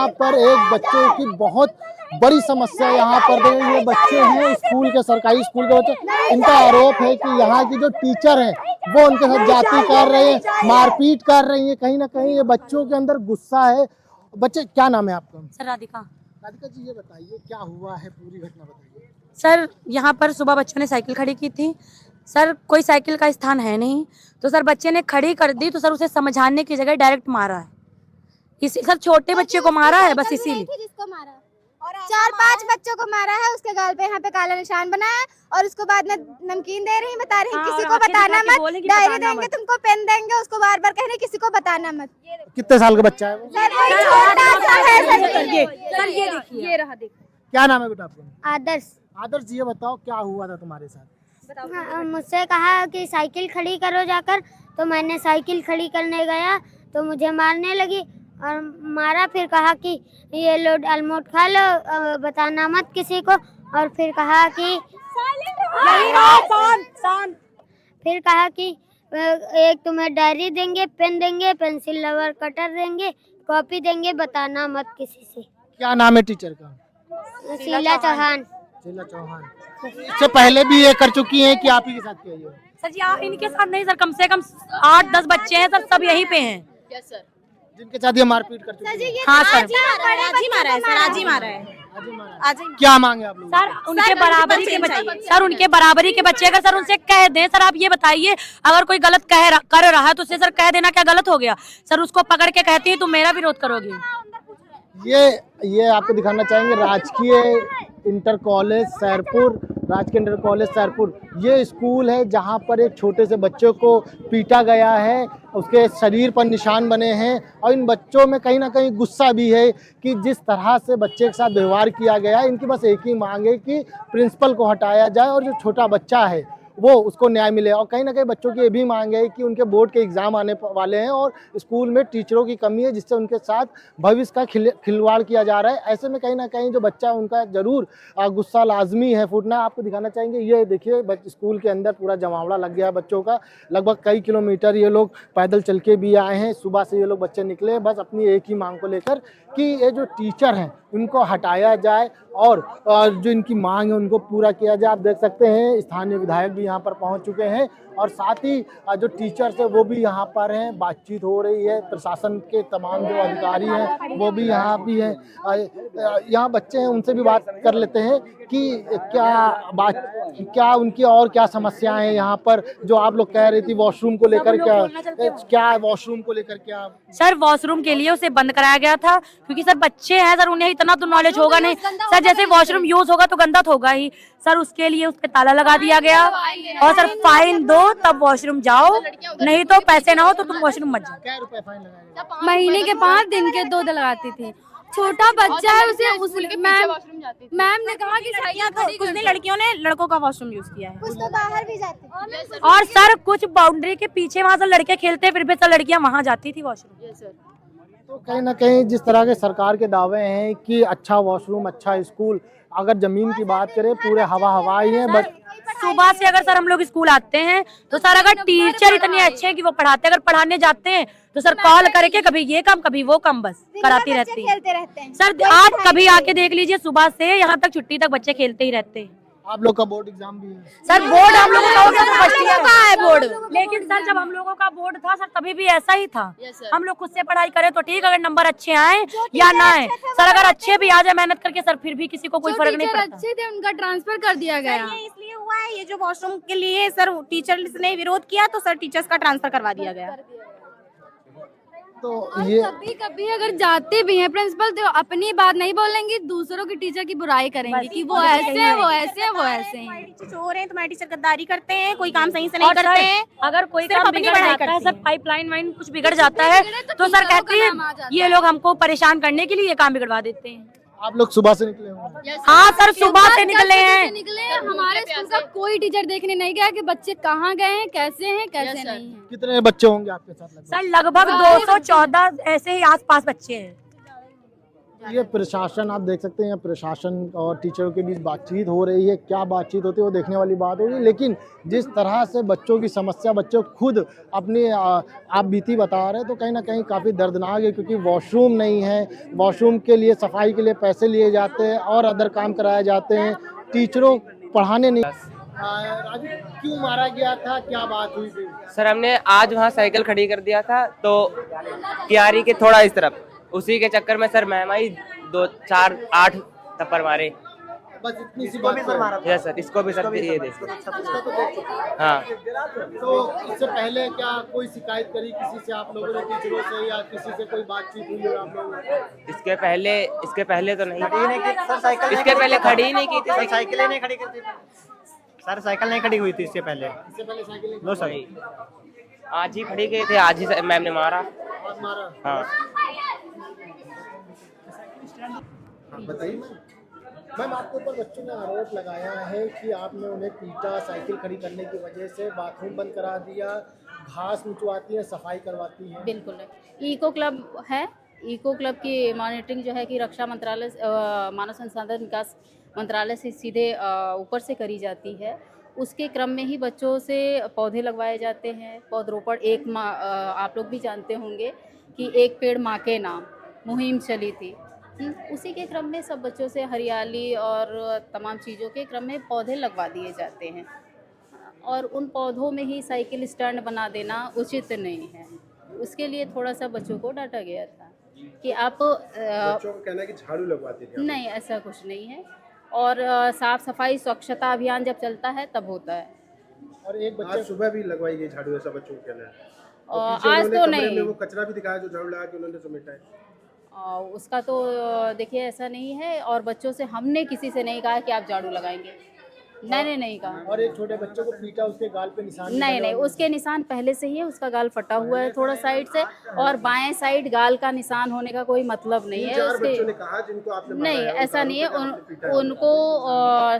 यहाँ पर एक बच्चों की बहुत बड़ी समस्या यहाँ पर ये बच्चे हैं स्कूल के, सरकारी स्कूल के बच्चे। इनका आरोप है कि यहाँ की जो टीचर हैं वो उनके साथ जाति कर रहे हैं, मारपीट कर रही है। कहीं ना कहीं ये बच्चों के अंदर गुस्सा है। बच्चे, क्या नाम है आपका? सर राधिका। राधिका जी, ये बताइए क्या हुआ है, पूरी घटना बताइए। सर यहाँ पर सुबह बच्चों ने साइकिल खड़ी की थी। सर कोई साइकिल का स्थान है नहीं, तो सर बच्चे ने खड़ी कर दी, तो सर उसे समझाने की जगह डायरेक्ट मारा है। इसी सर छोटे बच्चे को मारा है, बस इसीलिए। जिसको मारा 4-5 बच्चों को मारा है, उसके गाल पे यहाँ पे काला निशान बना है, और उसको बाद में नमकीन दे रही, बता रही किसी को बताना मत, डायरी देंगे तुमको, पेन देंगे, उसको बार बार कह रही किसी को बताना मत। कितने साल का बच्चा है वो? छोटा सा है सर। ये देखिए, ये रहा, देखिए। क्या नाम है बेटा आपका? आदर्श। आदर्श जी, ये बताओ क्या हुआ था तुम्हारे साथ? मुझसे कहा कि साइकिल खड़ी करो जाकर, तो मैंने साइकिल खड़ी करने गया तो मुझे मारने लगी और मारा। फिर कहा कि ये लो अलमोट खा लो, बताना मत किसी को। और फिर कहा कि एक तुम्हें डायरी देंगे, पेन देंगे, पेंसिल रबर कटर देंगे, कॉपी देंगे, बताना मत किसी से। क्या नाम है टीचर का? शीला चौहान। शीला चौहान। इससे पहले भी ये कर चुकी हैं कि आप ही के साथ किया ये? सर जी इनके साथ नहीं सर, कम से कम 8-10 बच्चे हैं सर, सब यहीं पे हैं। Yes sir. जिनके साथ ये मारपीट कर चुकी है? हाँ सर, आज ही मारा है सर, आज ही मारा है। क्या मांगे आप लोग? सर उनके बराबरी के बच्चे, सर उनके बराबरी के बच्चे अगर सर उनसे कह दें, सर आप ये बताइए, अगर कोई गलत कर रहा है तो उससे सर कह देना क्या गलत हो गया? सर उसको पकड़ के कहती है तुम मेरा विरोध करोगे। ये आपको दिखाना चाहेंगे राजकीय इंटर कॉलेज सैरपुर, राजकीय इंटर कॉलेज सैरपुर। ये स्कूल है जहाँ पर एक छोटे से बच्चे को पीटा गया है, उसके शरीर पर निशान बने हैं, और इन बच्चों में कहीं ना कहीं गुस्सा भी है कि जिस तरह से बच्चे के साथ व्यवहार किया गया है। इनकी बस एक ही मांग है कि प्रिंसिपल को हटाया जाए और जो छोटा बच्चा है वो उसको न्याय मिले। और कहीं ना कहीं बच्चों की ये भी मांग है कि उनके बोर्ड के एग्ज़ाम आने वाले हैं और स्कूल में टीचरों की कमी है, जिससे उनके साथ भविष्य का खिलवाड़ किया जा रहा है। ऐसे में कहीं ना कहीं जो बच्चा है उनका ज़रूर गुस्सा लाजमी है फूटना। आपको दिखाना चाहेंगे, ये देखिए स्कूल के अंदर पूरा जमावड़ा लग गया है बच्चों का। लगभग कई किलोमीटर ये लोग पैदल चल के भी आए हैं। सुबह से ये लोग बच्चे निकले बस अपनी एक ही मांग को लेकर कि ये जो टीचर हैं उनको हटाया जाए और जो इनकी मांग है उनको पूरा किया जाए। आप देख सकते हैं स्थानीय विधायक भी यहाँ पर पहुँच चुके हैं और साथ ही जो टीचर्स है वो भी यहाँ पर हैं, बातचीत हो रही है। प्रशासन के तमाम जो अधिकारी हैं वो भी यहाँ भी हैं। यहाँ बच्चे हैं, उनसे भी बात कर लेते हैं कि क्या उनकी और क्या समस्याएं हैं यहाँ पर। जो आप लोग कह रही थी वॉशरूम को लेकर, क्या वॉशरूम को लेकर क्या? सर वॉशरूम के लिए उसे बंद कराया गया था क्योंकि सर बच्चे हैं सर, उन्हें इतना तो नॉलेज होगा नहीं सर। जैसे वॉशरूम यूज होगा तो गंदा तो होगा ही सर, उसके लिए उस पे ताला लगा दिया गया और सर फाइन दो तब वॉशरूम जाओ, नहीं तो पैसे ना हो तो तुम वॉशरूम मत जाओ। क्या रुपए फाइन लगाया? महीने के 5 दिन के 2 लगाती थी। छोटा बच्चा है उसे मैम ने कहा कि कुछ नहीं, लड़कियों ने लड़कों का वॉशरूम यूज किया है, कुछ तो बाहर भी जाते। और सर कुछ बाउंड्री के पीछे वहाँ से लड़के खेलते फिर भी सर लड़कियाँ वहाँ जाती थी वॉशरूम। तो कहीं ना कहीं जिस तरह के सरकार के दावे हैं कि अच्छा वॉशरूम, अच्छा स्कूल, अगर जमीन की बात करें पूरे हवा ही है। बस सुबह से अगर सर हम लोग स्कूल आते हैं तो सर अगर टीचर इतने अच्छे हैं कि वो पढ़ाते, अगर पढ़ाने जाते हैं तो सर कॉल करके कभी ये काम कभी वो काम बस कराती रहती है। सर आप कभी आके देख लीजिए, सुबह से यहाँ तक छुट्टी तक बच्चे खेलते ही रहते हैं। आप लोग का बोर्ड एग्जाम भी है? सर बोर्ड हम लोगों का है बोर्ड, लेकिन सर जब हम लोगों का बोर्ड था सर तभी भी ऐसा ही था। हम लोग खुद से पढ़ाई करें तो ठीक, अगर नंबर अच्छे आए या ना आए सर, अगर अच्छे भी आ जाए मेहनत करके सर फिर भी किसी को कोई फर्क नहीं पड़ता। अच्छे थे उनका ट्रांसफर कर दिया गया। ये इसलिए हुआ है, ये जो वॉशरूम के लिए सर टीचर्स ने विरोध किया तो सर टीचर्स का ट्रांसफर करवा दिया गया। तो ये कभी अगर जाते भी हैं प्रिंसिपल तो अपनी बात नहीं बोलेंगे, दूसरों की टीचर की बुराई करेंगे कि वो ऐसे हैं, वो ऐसे हैं, वो ऐसे हैं। टीचर चोर हैं, तुम्हारे टीचर गद्दारी करते हैं, कोई काम सही से नहीं करते हैं। अगर कोई काम बिगड़ जाता है सर, पाइपलाइन वाइन कुछ बिगड़ जाता है तो सर कहती है ये लोग हमको परेशान करने के लिए ये काम बिगड़वा देते हैं। आप लोग सुबह से निकले होंगे? हाँ सर सुबह से निकले हैं। हमारे स्कूल का कोई टीचर देखने नहीं गया कि बच्चे कहाँ गए हैं, कैसे हैं, कैसे नहीं हैं। कितने बच्चे होंगे आपके साथ? सर लगभग 214 ऐसे ही आसपास बच्चे हैं। ये प्रशासन आप देख सकते हैं, प्रशासन और टीचरों के बीच बातचीत हो रही है। क्या बातचीत होती है वो देखने वाली बात होगी, लेकिन जिस तरह से बच्चों की समस्या बच्चों खुद अपनी आप बीती बता रहे हैं, तो कहीं ना कहीं काफ़ी दर्दनाक है, क्योंकि वॉशरूम नहीं है, वॉशरूम के लिए सफाई के लिए पैसे लिए जाते हैं और अदर काम कराए जाते हैं, टीचरों पढ़ाने नहीं। राजू, क्यों मारा गया था, क्या बात हुई थी? सर हमने आज वहाँ साइकिल खड़ी कर दिया था, तो क्यारी के थोड़ा इस तरफ, उसी के चक्कर में सर मैम आई 2 4 8 थप्पड़ मारे। बस इतनी सी बात मारा? यस सर, इसको भी सर ये दे। हाँ, तो इससे पहले क्या कोई शिकायत करी किसी से आप लोगों ने, टीचरों से, या किसी से कोई बातचीत हुई है आप लोगों ने? इसके पहले तो नहीं, सर साइकिल इसके पहले खड़ी ही नहीं की थी। साइकिल नहीं खड़ी करती सर, साइकिल नहीं खड़ी हुई थी इससे पहले साइकिल लो सर। आज ही खड़ी गए थे, आज ही मैम ने मारा। मारा? हाँ, बताइए मैम, आपके ऊपर बच्चों ने आरोप लगाया है कि आपने उन्हें पीटा, साइकिल खड़ी करने की वजह से, बाथरूम बंद करा दिया, घास निचवाती है, सफाई करवाती है। बिल्कुल इको क्लब है। इको क्लब की मॉनिटरिंग जो है कि रक्षा मंत्रालय, मानव संसाधन विकास मंत्रालय से सीधे ऊपर से करी जाती है। उसके क्रम में ही बच्चों से पौधे लगवाए जाते हैं। पौधरोपण एक माँ, आप लोग भी जानते होंगे कि एक पेड़ माँ के नाम मुहिम चली थी। उसी के क्रम में सब बच्चों से हरियाली और तमाम चीज़ों के क्रम में पौधे लगवा दिए जाते हैं, और उन पौधों में ही साइकिल स्टैंड बना देना उचित नहीं है। उसके लिए थोड़ा सा बच्चों को डांटा गया था कि आप बच्चों को कहना है कि झाड़ू लगवाते थे। नहीं, ऐसा कुछ नहीं है। और साफ सफाई स्वच्छता अभियान जब चलता है तब होता है। और एक बच्चे सुबह भी लगवाई गई झाड़ू, ऐसा बच्चों को कहना है। आज तो नहीं, वो कचरा भी दिखाया जो झाड़ू लगा के उन्होंने समेटा है। उसका तो देखिए ऐसा नहीं है, और बच्चों से हमने किसी से नहीं कहा कि आप झाड़ू लगाएंगे, मैंने नहीं कहा। और एक छोटे बच्चे को पीटा, उसके गाल पे निशान? नहीं, उसके निशान पहले से ही है, उसका गाल फटा हुआ है थोड़ा साइड से, और बाएं साइड गाल का निशान होने का कोई मतलब नहीं है उसके। बच्चों ने कहा जिनको आपने नहीं, ऐसा नहीं है। उनको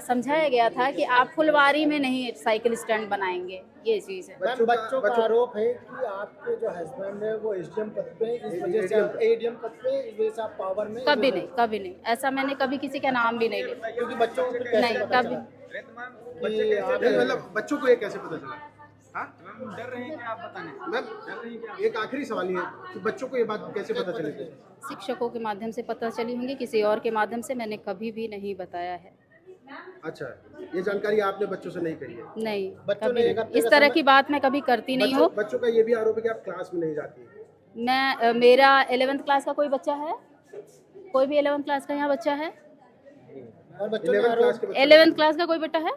समझाया गया था कि आप फुलवारी में नहीं साइकिल स्टैंड बनाएंगे, ये चीज़ है। बच्चों का आरोप है कि आपके जो हस्बैंड है वो एसडीएम पद पे, इस वजह से एडीएम पद पे, इस वजह से आप पावर में? कभी नहीं, ऐसा मैंने कभी किसी का नाम भी नहीं लिया। क्योंकि बच्चों को नहीं, कभी मतलब बच्चों को ये कैसे पता चला? हाँ? डर रहे हैं क्या आप बताने? मैम एक आखिरी सवाल ये है कि बच्चों को ये बात कैसे पता चलेगी? शिक्षकों के माध्यम से पता चली होंगी, किसी और के माध्यम से मैंने कभी भी नहीं बताया है। अच्छा, ये जानकारी आपने बच्चों से नहीं कही है? नहीं, बच्चों कभी ने नहीं। इस तरह की बात मैं कभी करती नहीं हूँ। बच्चों का ये भी आरोप है कि आप क्लास में नहीं जाती। मेरा 11th क्लास का कोई बच्चा है? कोई भी 11th क्लास का यहाँ बच्चा है? और बच्चों ने 11th क्लास का कोई बेटा है?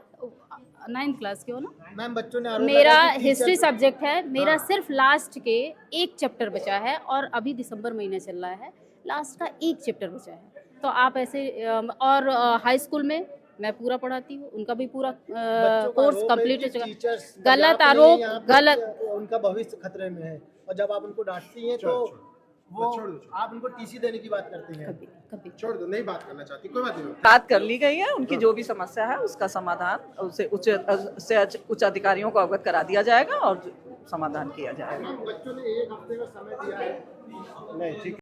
9th क्लास के हो ना? मैम, बच्चों ने मेरा हिस्ट्री सब्जेक्ट है, मेरा सिर्फ लास्ट के एक चैप्टर बचा है, और अभी दिसंबर महीना चल रहा है, लास्ट का एक चैप्टर बचा है। तो आप ऐसे, और हाई स्कूल में मैं पूरा पढ़ाती हूँ, उनका भी पूरा कोर्स कंप्लीट हो चुका। गलत आरोप, गलत, उनका भविष्य खतरे में है, और जब आप उनको डांटती हैं तो वो आप उनको टीसी देने की बात करती हैं। कभी छोड़ दो, नहीं बात करना चाहती, कोई बात नहीं। बात कर ली गई है, उनकी जो भी समस्या है उसका समाधान उसे उच्च अधिकारियों को अवगत करा दिया जाएगा और समाधान किया जाएगा। बच्चों ने 1 हफ्ते का समय दिया है। नहीं, ठीक है।